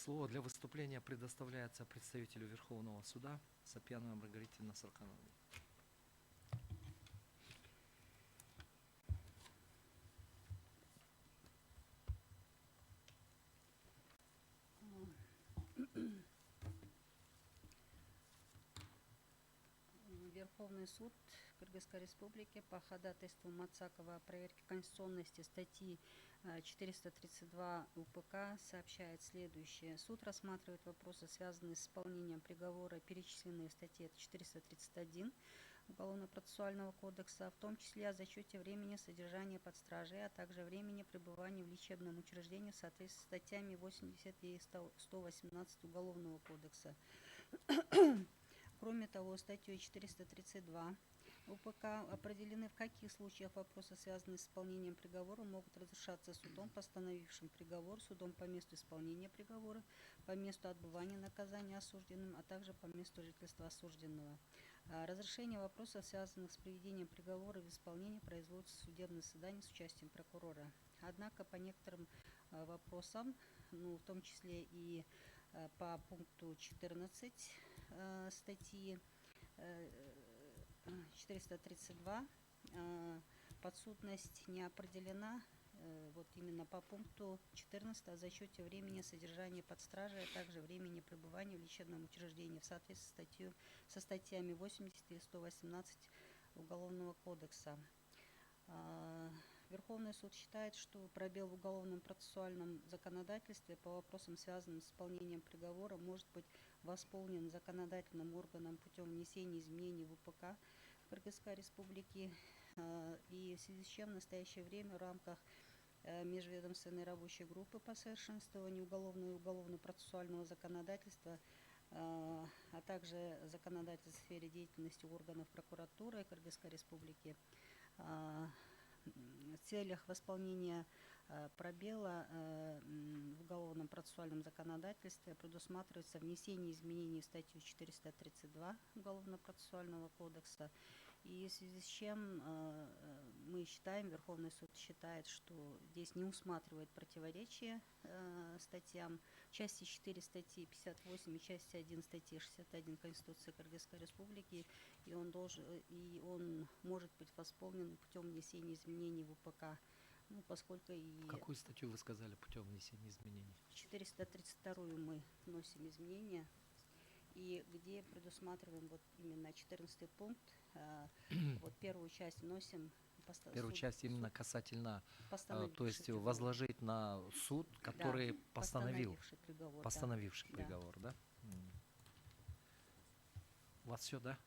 Слово для выступления предоставляется представителю Верховного суда Сапьяновой Маргарите Насырхановне. Верховный суд Кыргызской Республики по ходатайству Мацакова о проверке конституционности статьи 432 УПК сообщает следующее. Суд рассматривает вопросы, связанные с исполнением приговора, перечисленные в статье 431 Уголовно-процессуального кодекса, в том числе о зачете времени содержания под стражей, а также времени пребывания в лечебном учреждении в соответствии с статьями 80 и 118 Уголовного кодекса. Кроме того, статьей 432 УПК определены, в каких случаях вопросы, связанные с исполнением приговора, могут разрешаться судом, постановившим приговор, судом по месту исполнения приговора, по месту отбывания наказания осужденным, а также по месту жительства осужденного. Разрешение вопросов, связанных с приведением приговора в исполнение, производится в судебном заседании с участием прокурора. Однако по некоторым вопросам, в том числе и по пункту 14 статьи 432 подсудность не определена. Вот именно по пункту 14 о зачете времени содержания под стражей, а также времени пребывания в лечебном учреждении в соответствии со статьями 80 и 118 Уголовного кодекса. Верховный суд считает, что пробел в уголовном процессуальном законодательстве по вопросам, связанным с исполнением приговора, может быть восполнен законодательным органом путем внесения изменений в УПК Кыргызской Республики, и в связи с чем в настоящее время в рамках межведомственной рабочей группы по совершенствованию уголовного и уголовно-процессуального законодательства, а также законодательства в сфере деятельности органов прокуратуры Кыргызской Республики, в целях восполнения пробела в уголовном процессуальном законодательстве предусматривается внесение изменений в статью 432 Уголовно-процессуального кодекса. И в связи с чем мы считаем, Верховный суд считает, что здесь не усматривает противоречия статьям части 4 статьи 58 и части 1 статьи 61 Конституции Кыргызской Республики, и он может быть восполнен путем внесения изменений в УПК, поскольку и... Какую статью вы сказали путем внесения изменений? 432 мы вносим изменения, и где предусматриваем вот именно 14 пункт, вот первую часть вносим. Первую часть именно касательно, то есть приговор. возложить на суд, который постановивший приговор. приговор, да? У вас все, да?